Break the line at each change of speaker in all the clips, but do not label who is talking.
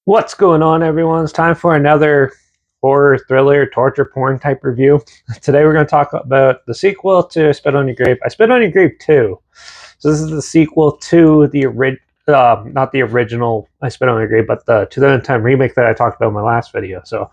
What's going on, everyone? It's time for another horror, thriller, torture porn type review. Today we're going to talk about the sequel to I Spit on Your Grave. I Spit on Your Grave 2. So this is the sequel to not the original I Spit on Your Grave, but the 2010 remake that I talked about in my last video. So,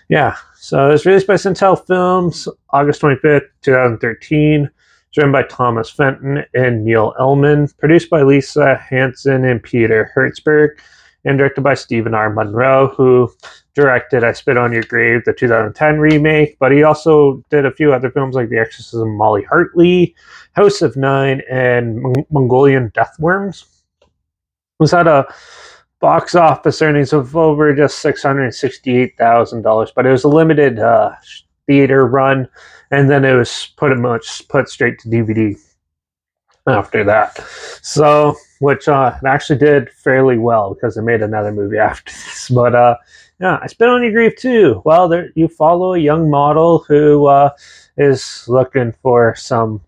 yeah. So it was released by Sintel Films, August 25th, 2013. It's written by Thomas Fenton and Neil Ellman. Produced by Lisa Hanson and Peter Hertzberg, and directed by Stephen R. Monroe, who directed I Spit on Your Grave, the 2010 remake, but he also did a few other films like The Exorcism of Molly Hartley, House of Nine, and Mongolian Deathworms. It was at a box office earnings of over just $668,000, but it was a limited theater run, and then it was put straight to DVD after that. So, which it actually did fairly well because they made another movie after this. But yeah, I Spit on Your Grave too. Well, you follow a young model who is looking for some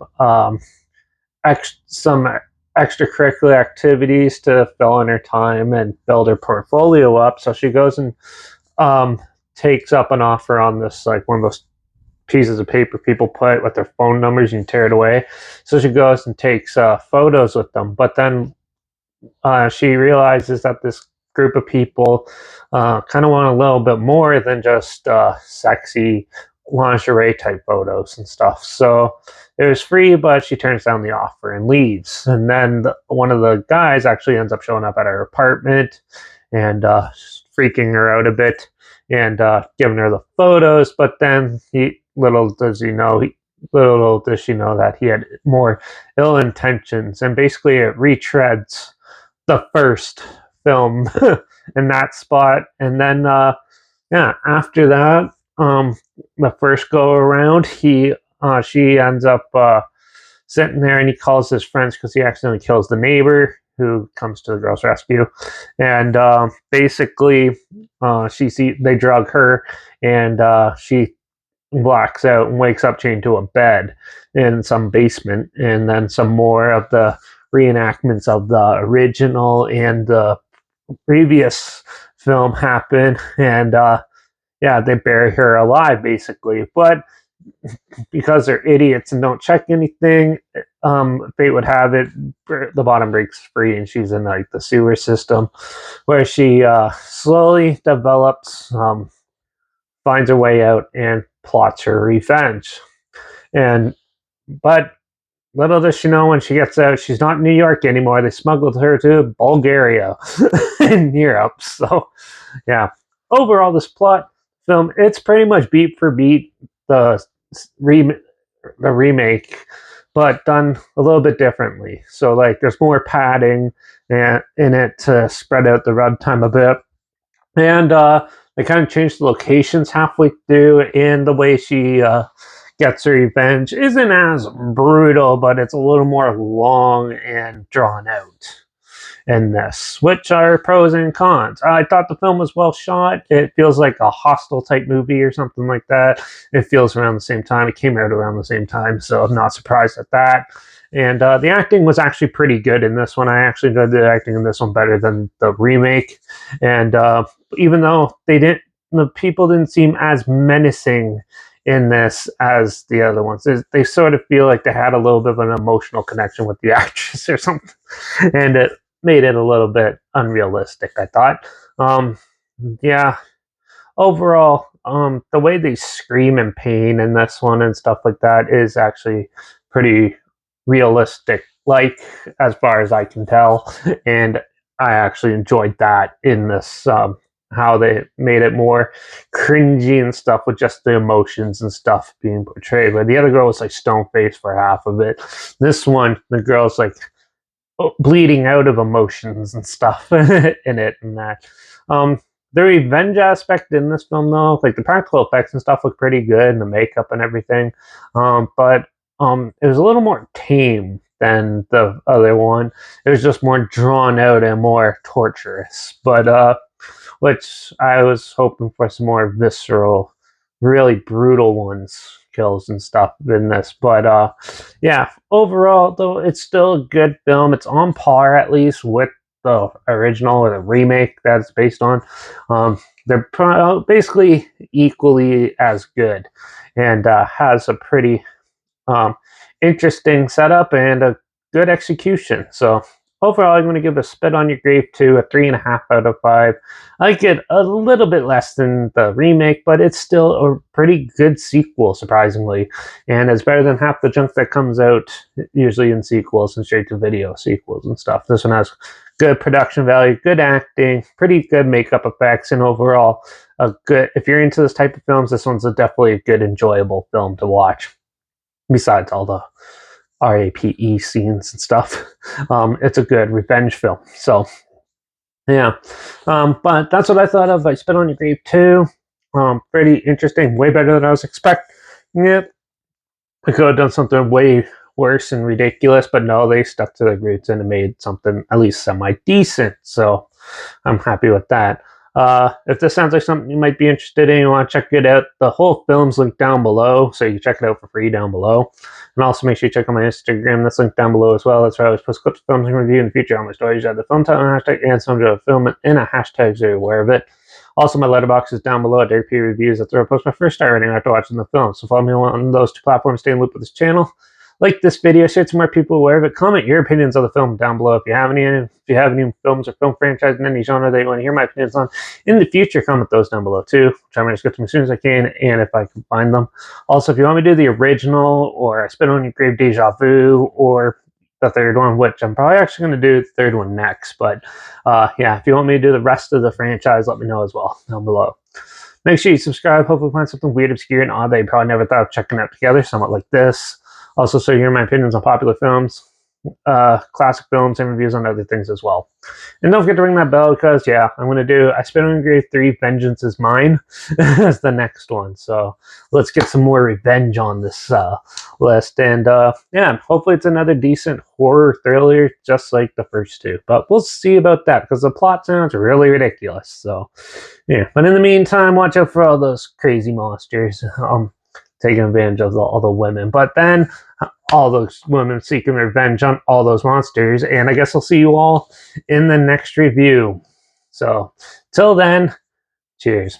extracurricular activities to fill in her time and build her portfolio up. So she goes and takes up an offer on this, like one of those pieces of paper people put with their phone numbers and tear it away. So she goes and takes photos with them. But then she realizes that this group of people kind of want a little bit more than just sexy lingerie type photos and stuff. So it was free, but she turns down the offer and leaves. And then one of the guys actually ends up showing up at her apartment and freaking her out a bit and giving her the photos. But then little does she know that he had more ill intentions, and basically it retreads the first film in that spot. And then after that, the first go around, she ends up sitting there, and he calls his friends because he accidentally kills the neighbor who comes to the girl's rescue. And basically they drug her, and she blacks out and wakes up chained to a bed in some basement. And then some more of the reenactments of the original and the previous film happen. And yeah, they bury her alive basically. But because they're idiots and don't check anything, fate would have it, the bottom breaks free, and she's in like the sewer system, where she slowly develops, finds her way out, and plots her revenge. And but little does she know, when she gets out, she's not in New York anymore. They smuggled her to Bulgaria in Europe. So yeah, overall, this plot film, it's pretty much beat for beat the remake, but done a little bit differently. So like, there's more padding in it to spread out the runtime a bit, and they kind of changed the locations halfway through, and the way she gets her revenge isn't as brutal, but it's a little more long and drawn out in this, which are pros and cons. I thought the film was well shot. It feels like a Hostel type movie or something like that. It feels around the same time. It came out around the same time, so I'm not surprised at that. And the acting was actually pretty good in this one. I actually enjoyed the acting in this one better than the remake. And even though the people didn't seem as menacing in this as the other ones, they sort of feel like they had a little bit of an emotional connection with the actress or something, and it made it a little bit unrealistic, I thought. Yeah, overall, the way they scream in pain in this one and stuff like that is actually pretty realistic, like, as far as I can tell. And I actually enjoyed that in this, how they made it more cringy and stuff with just the emotions and stuff being portrayed. But the other girl was like stone faced for half of it. This one, the girl's like bleeding out of emotions and stuff in it and that. The revenge aspect in this film, though, like the practical effects and stuff, look pretty good, and the makeup and everything. But it was a little more tame than the other one. It was just more drawn out and more torturous. But which I was hoping for some more visceral, really brutal ones, kills and stuff in this. But yeah, overall, though, it's still a good film. It's on par, at least, with the original or the remake that it's based on. They're basically equally as good, and has a pretty um, interesting setup and a good execution. So overall, I'm going to give a Spit on Your Grave 2 a 3.5 out of 5. I get a little bit less than the remake, but it's still a pretty good sequel, surprisingly. And it's better than half the junk that comes out usually in sequels and straight to video sequels and stuff. This one has good production value, good acting, pretty good makeup effects, and overall, a good. If you're into this type of films, this one's definitely a good, enjoyable film to watch. Besides all the RAPE scenes and stuff, it's a good revenge film. So yeah, but that's what I thought of. I Spit on Your Grave 2. Pretty interesting, way better than I was expecting. Yeah, I could have done something way worse and ridiculous, but no, they stuck to their roots and made something at least semi decent. So I'm happy with that. If this sounds like something you might be interested in, you want to check it out, the whole film's linked down below, so you can check it out for free down below. And also make sure you check out my Instagram, that's linked down below as well. That's where I always post clips, films, and review in the future on my stories. Add the film title and hashtag and some of the film in a hashtag so you're aware of it. Also, my Letterbox is down below at RP Reviews. That's where I post my first star rating after watching the film. So follow me on those two platforms, stay in loop with this channel. Like this video, share it to more people aware of it. Comment your opinions of the film down below. If you have any films or film franchise in any genre that you want to hear my opinions on in the future, comment those down below too. Try to get to them as soon as I can, and if I can find them. Also, if you want me to do the original, or I Spit on Your Grave Deja Vu, or the third one, which I'm probably actually going to do the third one next. But yeah, if you want me to do the rest of the franchise, let me know as well down below. Make sure you subscribe. Hopefully find something weird, obscure, and odd that you probably never thought of checking out together, somewhat like this. Also, so you hear my opinions on popular films, classic films, and reviews on other things as well. And don't forget to ring that bell because, yeah, I'm going to do I Spit on Your Grave 3, Vengeance is Mine as the next one. So let's get some more revenge on this list. And yeah, hopefully it's another decent horror thriller just like the first two. But we'll see about that because the plot sounds really ridiculous. So yeah, but in the meantime, watch out for all those crazy monsters. Taking advantage of all the women. But then all those women seeking revenge on all those monsters. And I guess I'll see you all in the next review. So till then, cheers.